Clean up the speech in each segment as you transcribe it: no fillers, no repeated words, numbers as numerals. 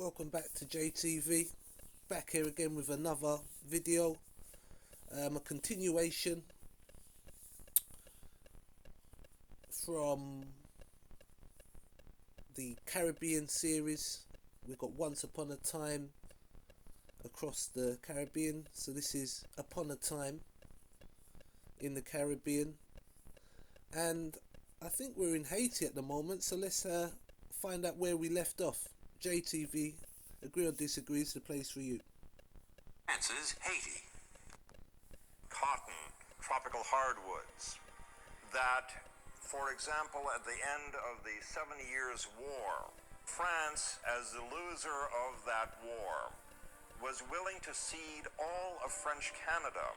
welcome back to JTV. Back here again with another video, a continuation from the Caribbean series. We've got Once Upon a Time across the Caribbean, so this is Upon a Time in the Caribbean, and I think we're in Haiti at the moment, so let's find out where we left off. JTV, agree or disagree, is the place for you. France's Haiti. Cotton, tropical hardwoods. That, for example, at the end of the 7 Years' War, France, as the loser of that war, was willing to cede all of French Canada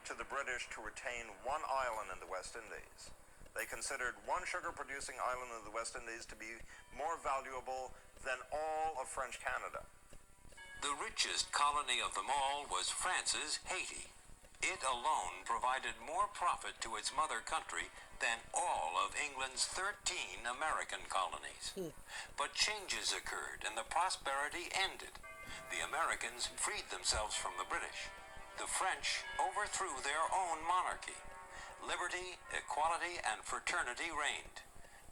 to the British to retain one island in the West Indies. They considered one sugar-producing island in the West Indies to be more valuable than all of French Canada. The richest colony of them all was France's Haiti. It alone provided more profit to its mother country than all of England's 13 American colonies. But changes occurred and the prosperity ended. The Americans freed themselves from the British. The French overthrew their own monarchy. Liberty, equality, and fraternity reigned.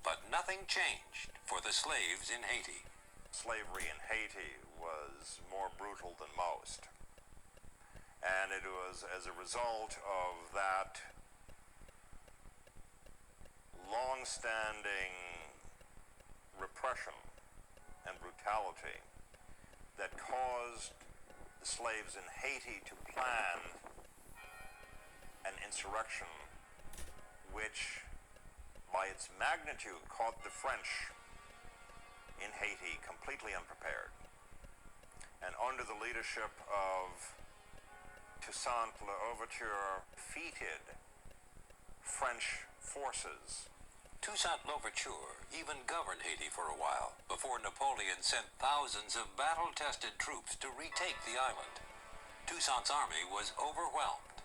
But nothing changed for the slaves in Haiti. Slavery in Haiti was more brutal than most. And it was as a result of that long-standing repression and brutality that caused the slaves in Haiti to plan an insurrection which, by its magnitude, caught the French in Haiti completely unprepared. And under the leadership of Toussaint Louverture, defeated French forces. Toussaint Louverture even governed Haiti for a while before Napoleon sent thousands of battle-tested troops to retake the island. Toussaint's army was overwhelmed.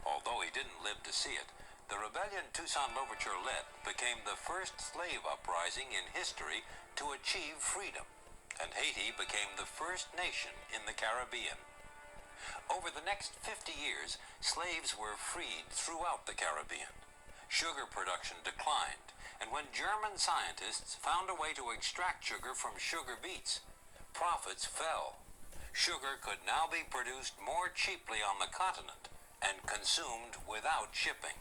Although he didn't live to see it, the rebellion Toussaint Louverture led became the first slave uprising in history to achieve freedom, and Haiti became the first nation in the Caribbean. Over the next 50 years, slaves were freed throughout the Caribbean. Sugar production declined, and when German scientists found a way to extract sugar from sugar beets, profits fell. Sugar could now be produced more cheaply on the continent and consumed without shipping.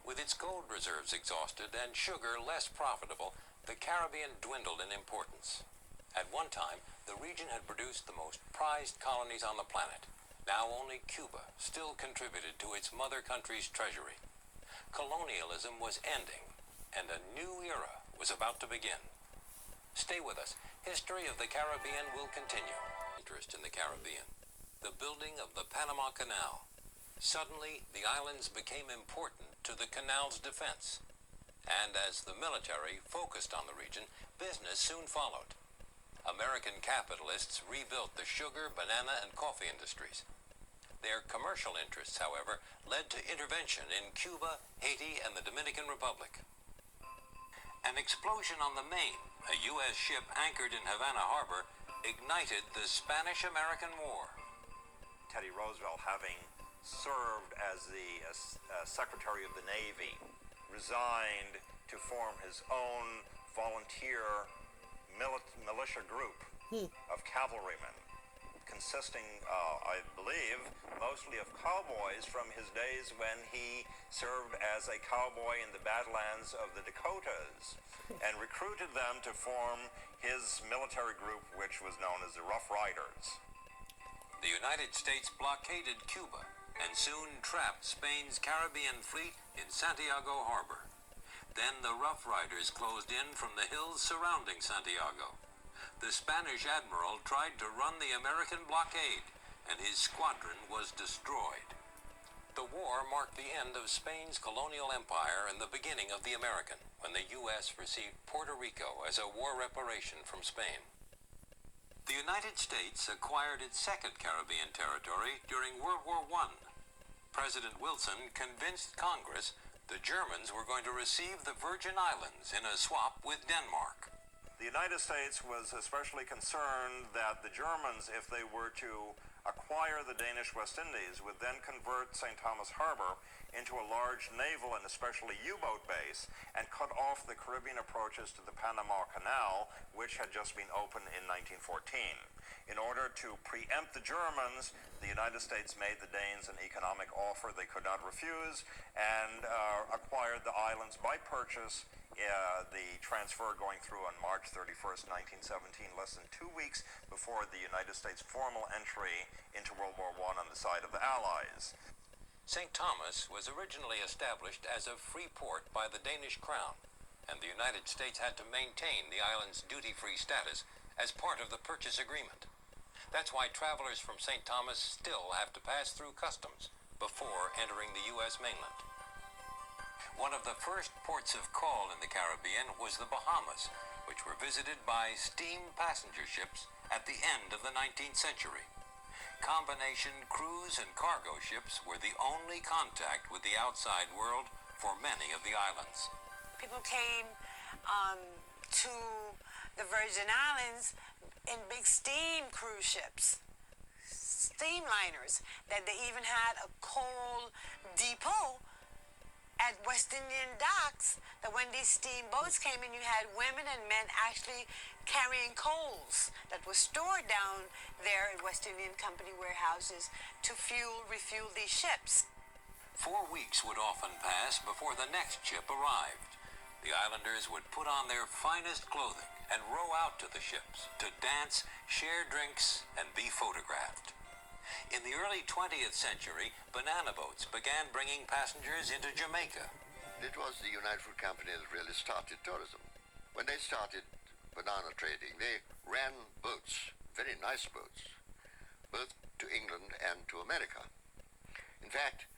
With its gold reserves exhausted and sugar less profitable, the Caribbean dwindled in importance. At one time, the region had produced the most prized colonies on the planet. Now only Cuba still contributed to its mother country's treasury. Colonialism was ending, and a new era was about to begin. Stay with us. History of the Caribbean will continue. Interest in the Caribbean. The building of the Panama Canal. Suddenly, the islands became important to the canal's defense. And as the military focused on the region, business soon followed. American capitalists rebuilt the sugar, banana, and coffee industries. Their commercial interests, however, led to intervention in Cuba, Haiti, and the Dominican Republic. An explosion on the Maine, a U.S. ship anchored in Havana Harbor, ignited the Spanish-American War. Teddy Roosevelt, having served as the Secretary of the Navy, resigned to form his own volunteer militia group of cavalrymen, consisting, I believe, mostly of cowboys from his days when he served as a cowboy in the Badlands of the Dakotas, and recruited them to form his military group, which was known as the Rough Riders. The United States blockaded Cuba and soon trapped Spain's Caribbean fleet in Santiago Harbor. Then the Rough Riders closed in from the hills surrounding Santiago. The Spanish admiral tried to run the American blockade, and his squadron was destroyed. The war marked the end of Spain's colonial empire and the beginning of the American, when the U.S. received Puerto Rico as a war reparation from Spain. The United States acquired its second Caribbean territory during World War I. President Wilson convinced Congress the Germans were going to receive the Virgin Islands in a swap with Denmark. The United States was especially concerned that the Germans, if they were to acquire the Danish West Indies, would then convert St. Thomas Harbor into a large naval and especially U-boat base and cut off the Caribbean approaches to the Panama Canal, which had just been opened in 1914. In order to preempt the Germans, the United States made the Danes an economic offer they could not refuse and acquired the islands by purchase, the transfer going through on March 31st, 1917, less than 2 weeks before the United States' formal entry into World War I on the side of the Allies. St. Thomas was originally established as a free port by the Danish crown, and the United States had to maintain the island's duty-free status as part of the purchase agreement. That's why travelers from St. Thomas still have to pass through customs before entering the U.S. mainland. One of the first ports of call in the Caribbean was the Bahamas, which were visited by steam passenger ships at the end of the 19th century. Combination cruise and cargo ships were the only contact with the outside world for many of the islands. People came to the Virgin Islands in big steam cruise ships, steamliners, that they even had a coal depot at West Indian docks, that when these steamboats came in, you had women and men actually carrying coals that were stored down there at West Indian Company warehouses to refuel these ships. 4 weeks would often pass before the next ship arrived. The islanders would put on their finest clothing and row out to the ships to dance, share drinks, and be photographed. In the early 20th century, banana boats began bringing passengers into Jamaica. It was the United Fruit Company that really started tourism. When they started banana trading, they ran boats, very nice boats, both to England and to America. In fact,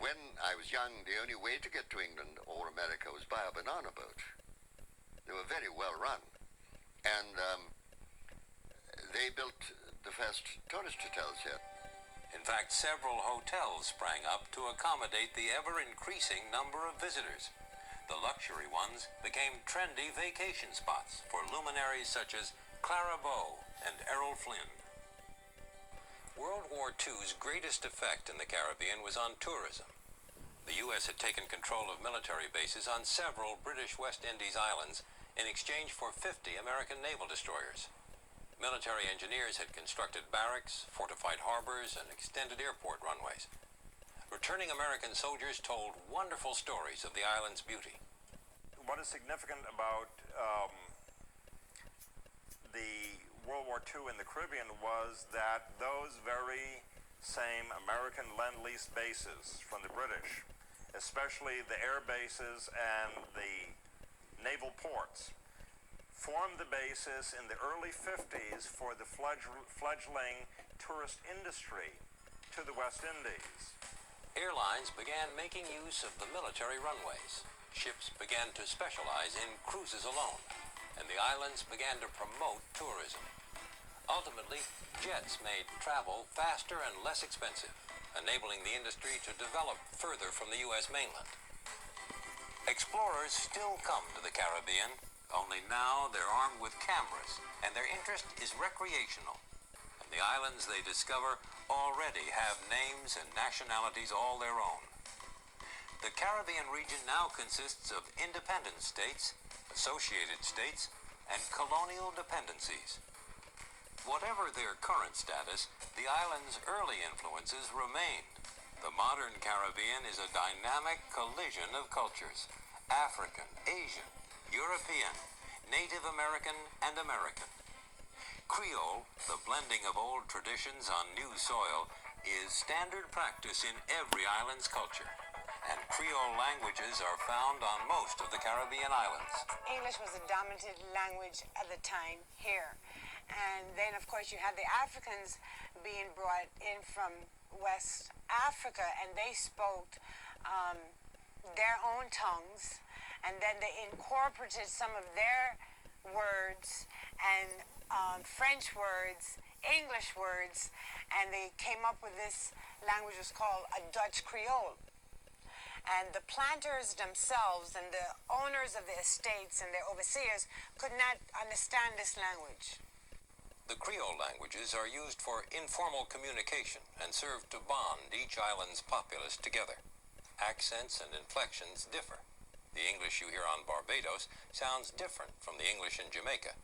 when I was young, the only way to get to England or America was by a banana boat. They were very well run. And they built the first tourist hotels here. In fact, several hotels sprang up to accommodate the ever-increasing number of visitors. The luxury ones became trendy vacation spots for luminaries such as Clara Bow and Errol Flynn. World War II's greatest effect in the Caribbean was on tourism. The U.S. had taken control of military bases on several British West Indies islands in exchange for 50 American naval destroyers. Military engineers had constructed barracks, fortified harbors, and extended airport runways. Returning American soldiers told wonderful stories of the island's beauty. What is significant about the World War II in the Caribbean was that those very same American Lend-Lease bases from the British, especially the air bases and the naval ports, formed the basis in the early 50s for the fledgling tourist industry to the West Indies. Airlines began making use of the military runways. Ships began to specialize in cruises alone, and the islands began to promote tourism. Ultimately, jets made travel faster and less expensive, enabling the industry to develop further from the U.S. mainland. Explorers still come to the Caribbean, only now they're armed with cameras, and their interest is recreational. And the islands they discover already have names and nationalities all their own. The Caribbean region now consists of independent states, associated states, and colonial dependencies. Whatever their current status, the island's early influences remained. The modern Caribbean is a dynamic collision of cultures: African, Asian, European, Native American, and American. Creole, the blending of old traditions on new soil, is standard practice in every island's culture, and Creole languages are found on most of the Caribbean islands. English was the dominant language at the time here. And then, of course, you had the Africans being brought in from West Africa, and they spoke their own tongues, and then they incorporated some of their words and French words, English words, and they came up with this language was called a Dutch Creole. And the planters themselves and the owners of the estates and their overseers could not understand this language. The Creole languages are used for informal communication and serve to bond each island's populace together. Accents and inflections differ. The English you hear on Barbados sounds different from the English in Jamaica,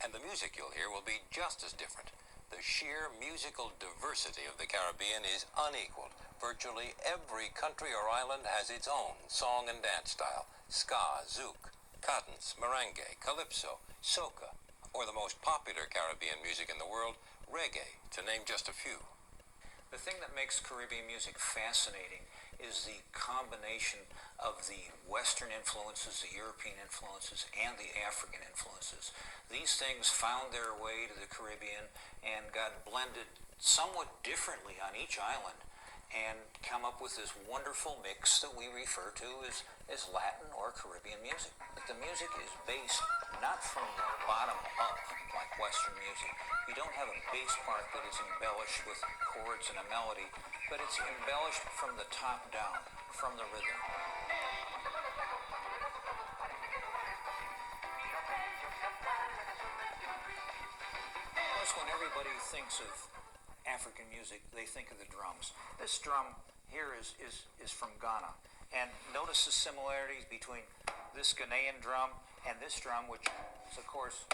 and the music you'll hear will be just as different. The sheer musical diversity of the Caribbean is unequaled. Virtually every country or island has its own song and dance style: ska, zouk, cadence, merengue, calypso, soca, or the most popular Caribbean music in the world, reggae, to name just a few. The thing that makes Caribbean music fascinating is the combination of the Western influences, the European influences, and the African influences. These things found their way to the Caribbean and got blended somewhat differently on each island and come up with this wonderful mix that we refer to as Latin or Caribbean music. But the music is based not from the bottom up like Western music. You don't have a bass part that is embellished with chords and a melody, but it's embellished from the top down, from the rhythm. Of course, when everybody thinks of African music, they think of the drums. This drum here is from Ghana. And notice the similarities between this Ghanaian drum and this drum, which is, of course,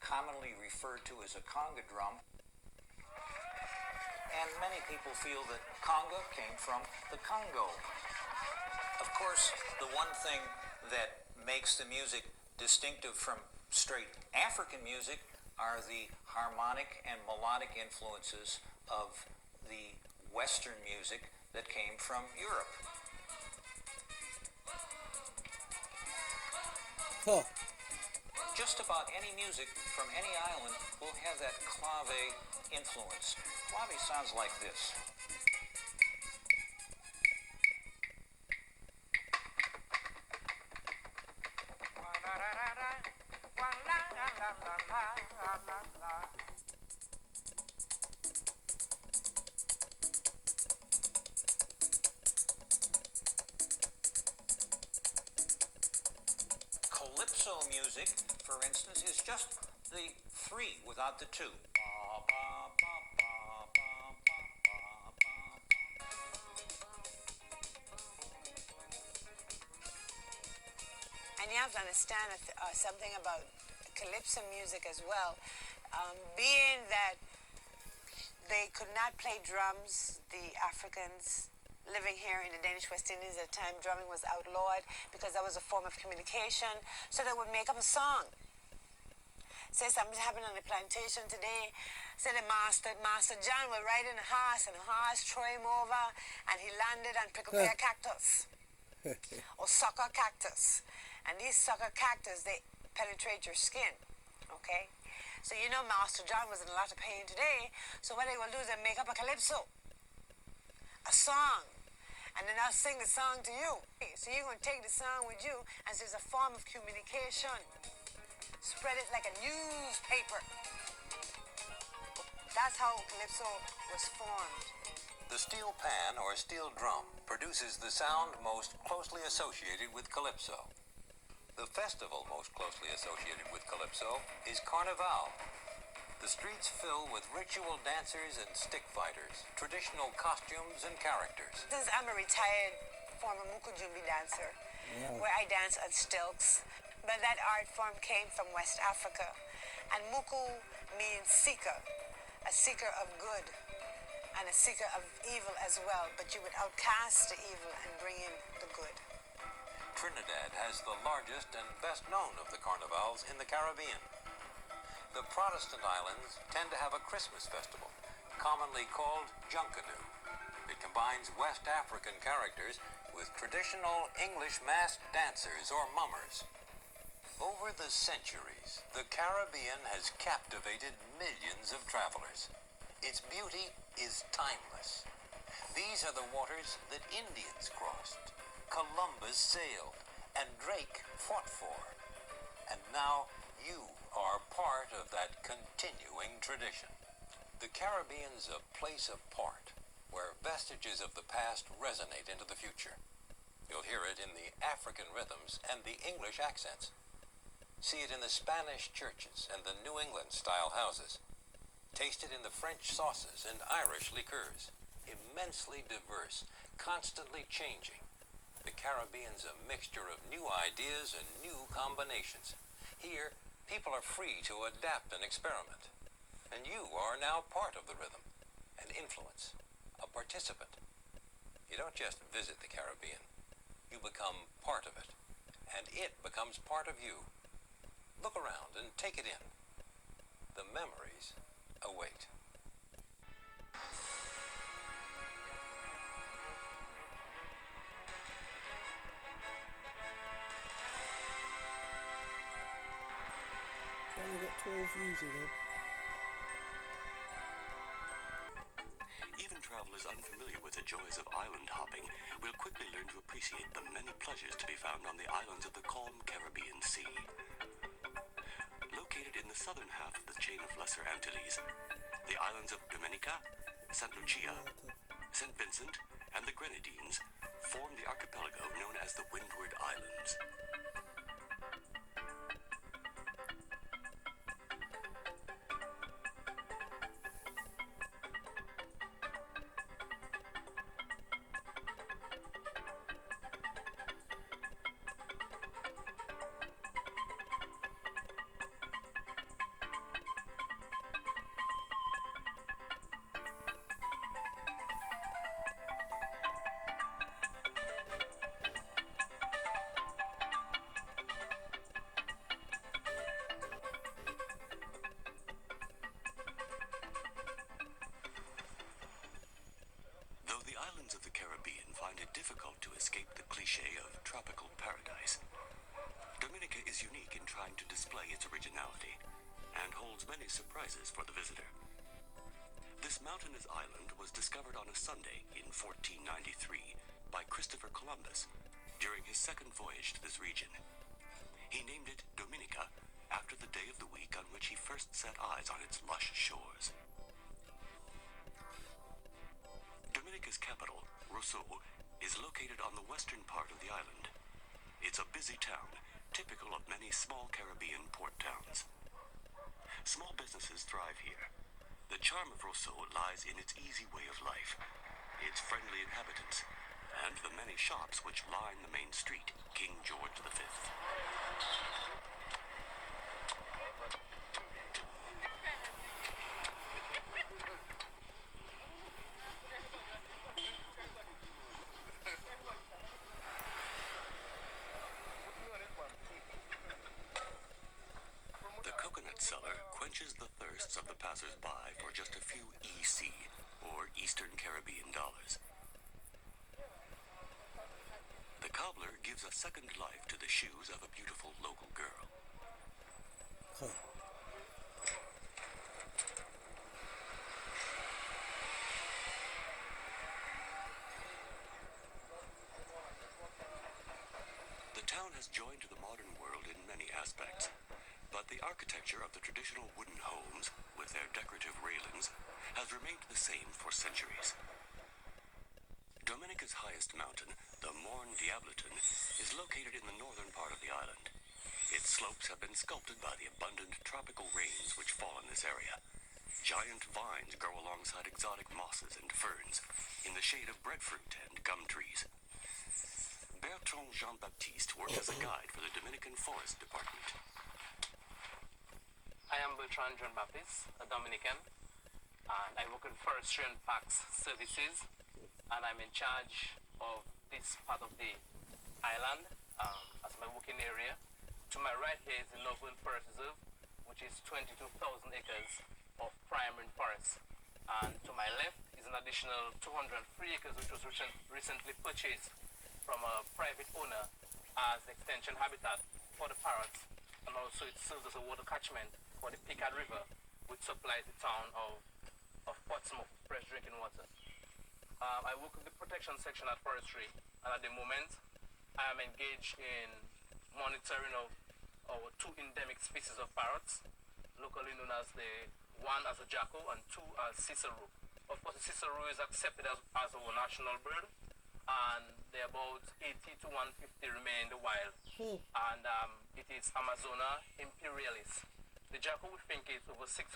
commonly referred to as a conga drum. And many people feel that conga came from the Congo. Of course, the one thing that makes the music distinctive from straight African music are the harmonic and melodic influences of the Western music that came from Europe. Huh. Just about any music from any island will have that clave influence. Clave sounds like this. Calypso music, for instance, is just the 3 without the 2. And you have to understand something about calypso music as well. Being that they could not play drums, the Africans living here in the Danish West Indies at the time, drumming was outlawed because that was a form of communication. So they would make up a song. Say something happened on the plantation today. Say the Master John was riding a horse and the horse threw him over and he landed on prickle pear cactus or sucker cactus. And these sucker cactus, they penetrate your skin, okay? So you know Master John was in a lot of pain today, so what they will do is they make up a calypso, a song, and then I'll sing the song to you. So you're going to take the song with you as it's a form of communication. Spread it like a newspaper. That's how calypso was formed. The steel pan or steel drum produces the sound most closely associated with calypso. The festival most closely associated with calypso is Carnival. The streets fill with ritual dancers and stick fighters, traditional costumes and characters. I'm a retired former Mukujumbi dancer, where I dance on stilts. But that art form came from West Africa. And Muku means seeker, a seeker of good, and a seeker of evil as well. But you would outcast the evil and bring in the good. Trinidad has the largest and best known of the carnivals in the Caribbean. The Protestant islands tend to have a Christmas festival, commonly called Junkanoo. It combines West African characters with traditional English masked dancers or mummers. Over the centuries, the Caribbean has captivated millions of travelers. Its beauty is timeless. These are the waters that Indians crossed, Columbus sailed, and Drake fought for. And now you are part of that continuing tradition. The Caribbean's a place apart, where vestiges of the past resonate into the future. You'll hear it in the African rhythms and the English accents. See it in the Spanish churches and the New England-style houses. Taste it in the French sauces and Irish liqueurs. Immensely diverse, constantly changing. The Caribbean's a mixture of new ideas and new combinations. Here, people are free to adapt and experiment. And you are now part of the rhythm, an influence, a participant. You don't just visit the Caribbean. You become part of it, and it becomes part of you. Look around and take it in. The memories await. Only got 12 views in there. Even travelers unfamiliar with the joys of island hopping will quickly learn to appreciate the many pleasures to be found on the islands of the calm Caribbean Sea. Located in the southern half of the chain of Lesser Antilles, the islands of Dominica, St. Lucia, Saint Vincent, and the Grenadines form the archipelago known as the Windward Islands. Of the Caribbean find it difficult to escape the cliché of tropical paradise. Dominica is unique in trying to display its originality and holds many surprises for the visitor. This mountainous island was discovered on a Sunday in 1493 by Christopher Columbus during his second voyage to this region. He named it Dominica after the day of the week on which he first set eyes on its lush shores. Dominica's capital, Roseau, is located on the western part of the island. It's a busy town, typical of many small Caribbean port towns. Small businesses thrive here. The charm of Roseau lies in its easy way of life, its friendly inhabitants, and the many shops which line the main street, King George V. Seller quenches the thirsts of the passers-by for just a few EC, or Eastern Caribbean dollars. The cobbler gives a second life to the shoes of a beautiful local girl. Huh. The town has joined to the modern world in many aspects. But the architecture of the traditional wooden homes, with their decorative railings, has remained the same for centuries. Dominica's highest mountain, the Morne Diableton, is located in the northern part of the island. Its slopes have been sculpted by the abundant tropical rains which fall in this area. Giant vines grow alongside exotic mosses and ferns, in the shade of breadfruit and gum trees. Bertrand Jean-Baptiste worked as a guide for the Dominican Forest Department. I am Bertrand Jean-Baptiste, a Dominican, and I work in Forestry and Parks Services, and I'm in charge of this part of the island as my working area. To my right here is the Northern Forest Reserve, which is 22,000 acres of prime rainforest. And to my left is an additional 203 acres, which was recently purchased from a private owner as extension habitat for the parrots, and also it serves as a water catchment for the Picard River, which supplies the town of Portsmouth with fresh drinking water. I work with the protection section at Forestry, and at the moment I am engaged in monitoring of our two endemic species of parrots, locally known as the one as a jackal and two as Cicero. Of course, the Cicero is accepted as our national bird, and there are about 80 to 150 remain in the wild. And it is Amazona imperialis. The jackal, we think it's over 600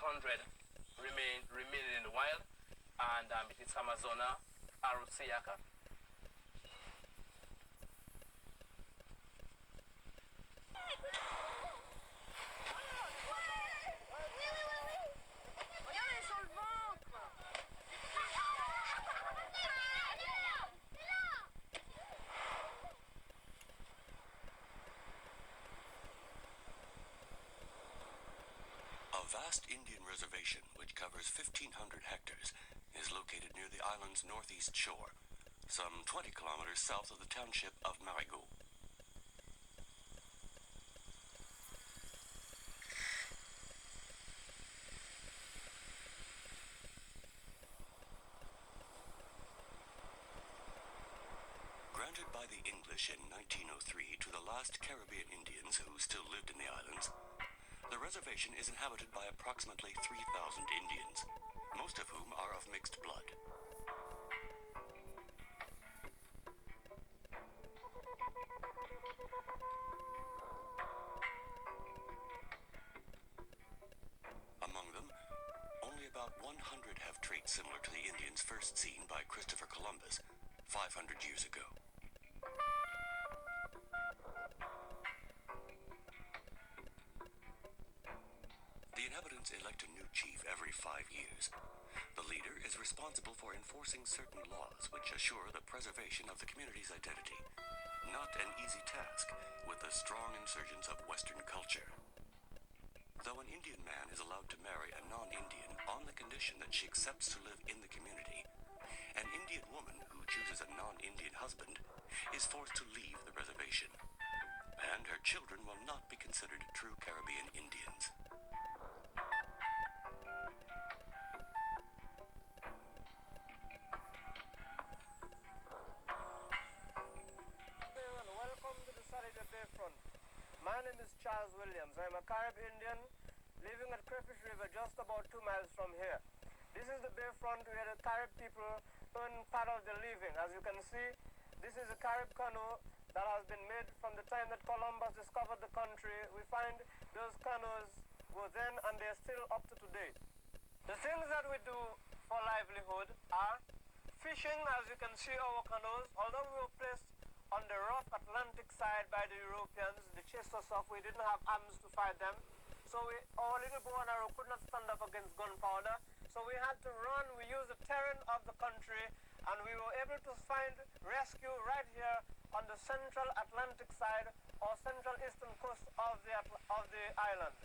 remaining in the wild, and it is Amazona arusiaca. A vast Indian reservation, which covers 1,500 hectares, is located near the island's northeast shore, some 20 kilometers south of the township of Marigot. Granted by the English in 1903 to the last Caribbean Indians who still lived in the islands, the reservation is inhabited by approximately 3,000 Indians, most of whom are of mixed blood. Among them, only about 100 have traits similar to the Indians first seen by Christopher Columbus 500 years ago. The inhabitants elect a new chief every 5 years. The leader is responsible for enforcing certain laws which assure the preservation of the community's identity. Not an easy task with the strong insurgence of Western culture. Though an Indian man is allowed to marry a non-Indian on the condition that she accepts to live in the community, an Indian woman who chooses a non-Indian husband is forced to leave the reservation, and her children will not be considered true Caribbean Indians. My name is Charles Williams. I'm a Carib Indian living at Crayfish River just about 2 miles from here. This is the bayfront where the Carib people earn part of their living. As you can see, this is a Carib canoe that has been made from the time that Columbus discovered the country. We find those canoes were then and they're still up to today. The things that we do for livelihood are fishing. As you can see, our canoes, although we were placed on the rough Atlantic side by the Europeans, they chased us off. We didn't have arms to fight them. So our little bow and arrow could not stand up against gunpowder. So we had to run. We used the terrain of the country, and we were able to find rescue right here on the central Atlantic side or central eastern coast of the island.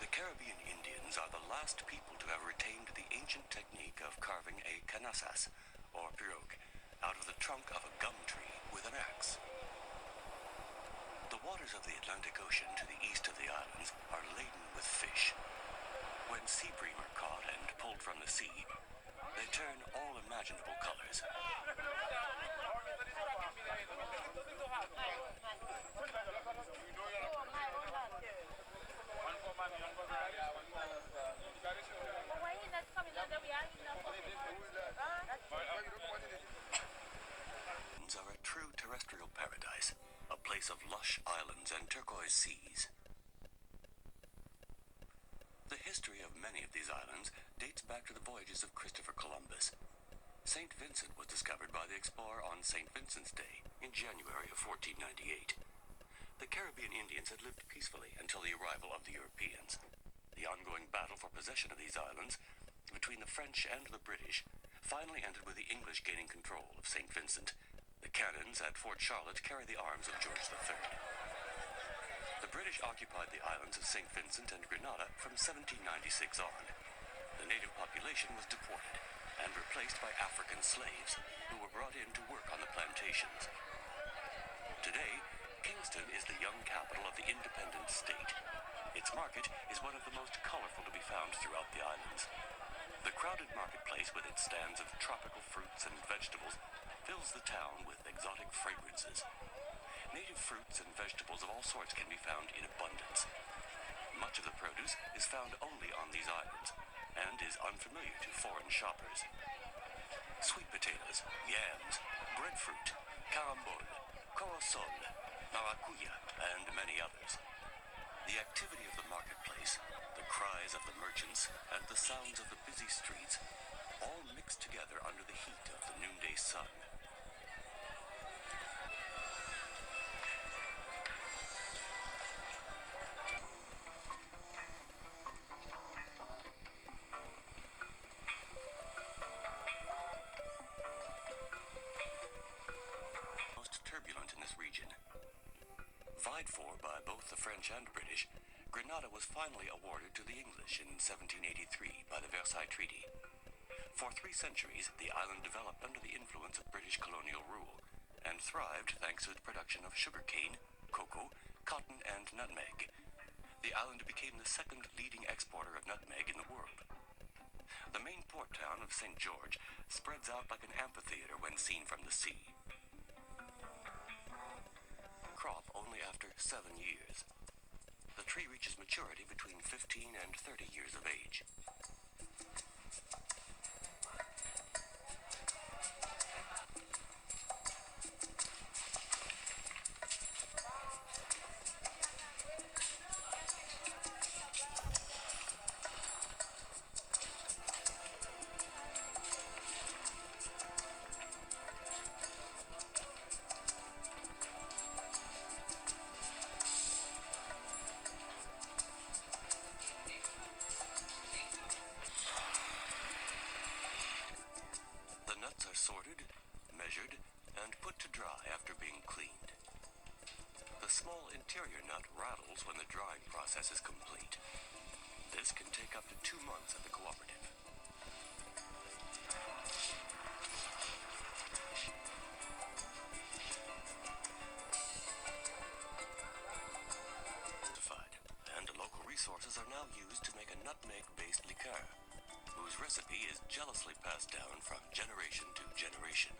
The Caribbean Indians are the last people to have retained the ancient technique of carving a canasas, or pirogue, out of the trunk of a gum tree with an axe. The waters of the Atlantic Ocean to the east of the islands are laden with fish. When sea bream are caught and pulled from the sea, they turn all imaginable colors. Are a true terrestrial paradise, a place of lush islands and turquoise seas. The history of many of these islands dates back to the voyages of Christopher Columbus. Saint Vincent was discovered by the explorer on Saint Vincent's Day in January of 1498. The Caribbean Indians had lived peacefully until the arrival of the Europeans. The ongoing battle for possession of these islands between the French and the British finally ended with the English gaining control of Saint Vincent. The cannons at Fort Charlotte carry the arms of George III. The British occupied the islands of St. Vincent and Grenada from 1796 on. The native population was deported and replaced by African slaves who were brought in to work on the plantations. Today, Kingston is the young capital of the independent state. Its market is one of the most colorful to be found throughout the islands. The crowded marketplace with its stands of tropical fruits and vegetables fills the town with exotic fragrances. Native fruits and vegetables of all sorts can be found in abundance. Much of the produce is found only on these islands and is unfamiliar to foreign shoppers. Sweet potatoes, yams, breadfruit, carambole, corosol, maracuya, and many others. The activity of the marketplace, the cries of the merchants, and the sounds of the busy streets all mix together under the heat of the noonday sun. Most turbulent in this region. Vied for by both the French and British, Grenada was finally awarded to the English in 1783 by the Versailles Treaty. For 3 centuries, the island developed under the influence of British colonial rule and thrived thanks to its production of sugarcane, cocoa, cotton, and nutmeg. The island became the second leading exporter of nutmeg in the world. The main port town of St. George spreads out like an amphitheater when seen from the sea. Crop only after 7 years. The tree reaches maturity between 15 and 30 years of age. Are sorted, measured, and put to dry after being cleaned. The small interior nut rattles when the drying process is complete. This can take up to 2 months at the cooperative. And local resources are now used to make a nutmeg-based liqueur, whose recipe is jealously passed down from generation to generation.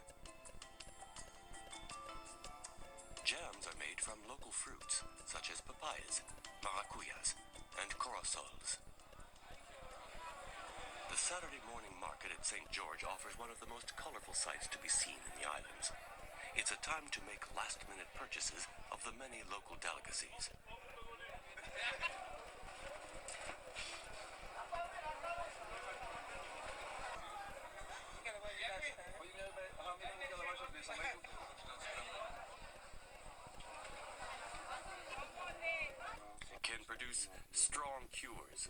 Jams are made from local fruits, such as papayas, maracuyas, and corosols. The Saturday morning market at St. George offers one of the most colorful sights to be seen in the islands. It's a time to make last-minute purchases of the many local delicacies. It can produce strong cures.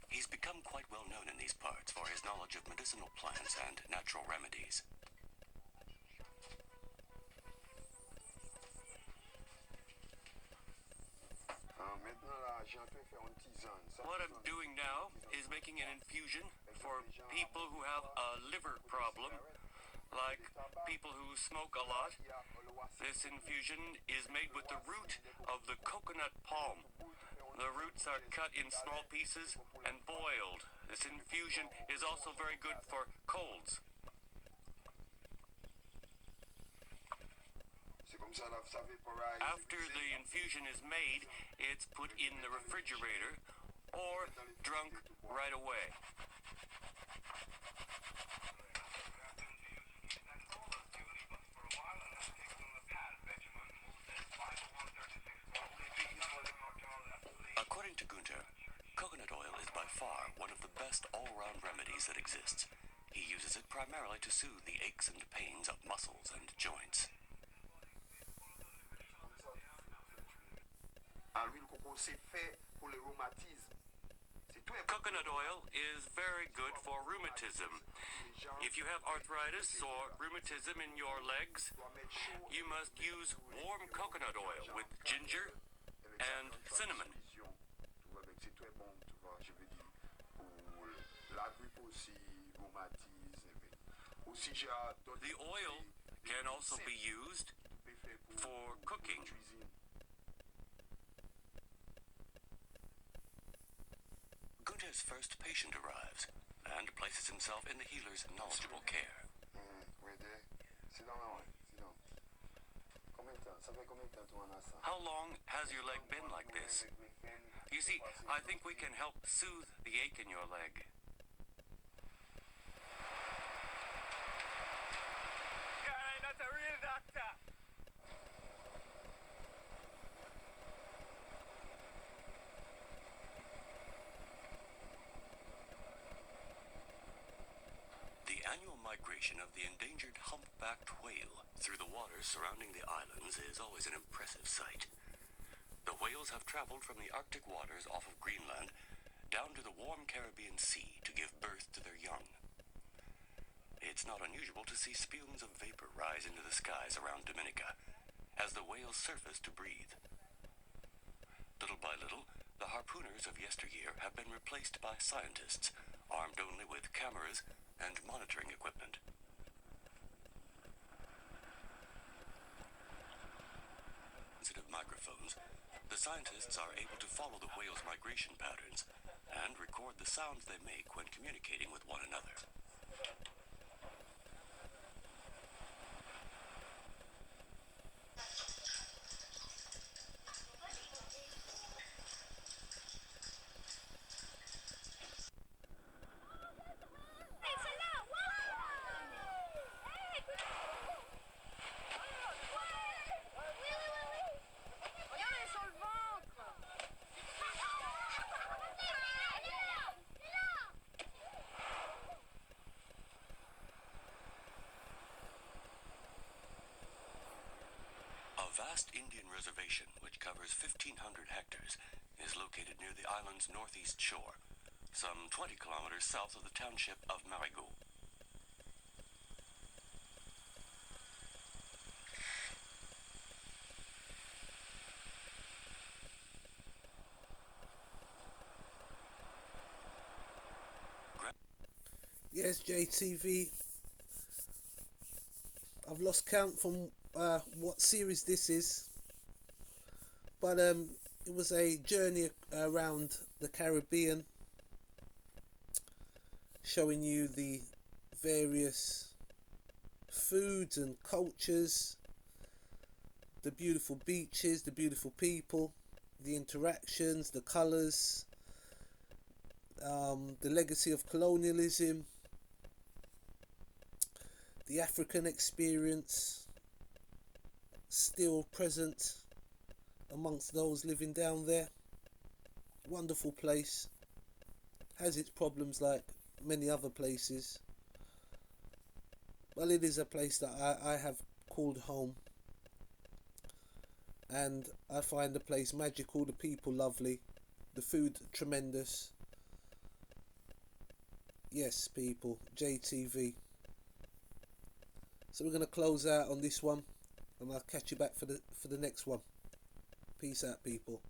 He's become quite well known in these parts for his knowledge of medicinal plants and natural remedies. What I'm doing now is making an infusion for people who have a liver problem, like people who smoke a lot. This infusion is made with the root of the coconut palm. The roots are cut in small pieces and boiled. This infusion is also very good for colds. After the infusion is made, it's put in the refrigerator or drunk right away. According to Gunther, coconut oil is by far one of the best all-round remedies that exists. He uses it primarily to soothe the aches and pains of muscles and joints. Coconut oil is very good for rheumatism. If you have arthritis or rheumatism in your legs, you must use warm coconut oil with ginger and cinnamon. The oil can also be used for cooking. Gunther's first patient arrives and places himself in the healer's knowledgeable care. How long has your leg been like this? You see, I think we can help soothe the ache in your leg. Yeah, that's a real doctor. The annual migration of the endangered humpbacked whale through the waters surrounding the islands is always an impressive sight. The whales have traveled from the Arctic waters off of Greenland down to the warm Caribbean Sea to give birth to their young. It's not unusual to see spumes of vapor rise into the skies around Dominica as the whales surface to breathe. Little by little, the harpooners of yesteryear have been replaced by scientists armed only with cameras and monitoring equipment. Sensitive microphones, the scientists are able to follow the whales' migration patterns and record the sounds they make when communicating with one another. A vast Indian reservation, which covers 1,500 hectares, is located near the island's northeast shore, some 20 kilometers south of the township of Marigot. Yes, JTV. I've lost count from what series this is, but it was a journey around the Caribbean, showing you the various foods and cultures, the beautiful beaches, the beautiful people, the interactions, the colours, the legacy of colonialism, the African experience still present amongst those living down there. Wonderful place, has its problems like many other places, but it is a place that I have called home, and I find the place magical, the people lovely, the food tremendous. Yes, people, JTV. So we're going to close out on this one, and I'll catch you back for the next one. Peace out, people.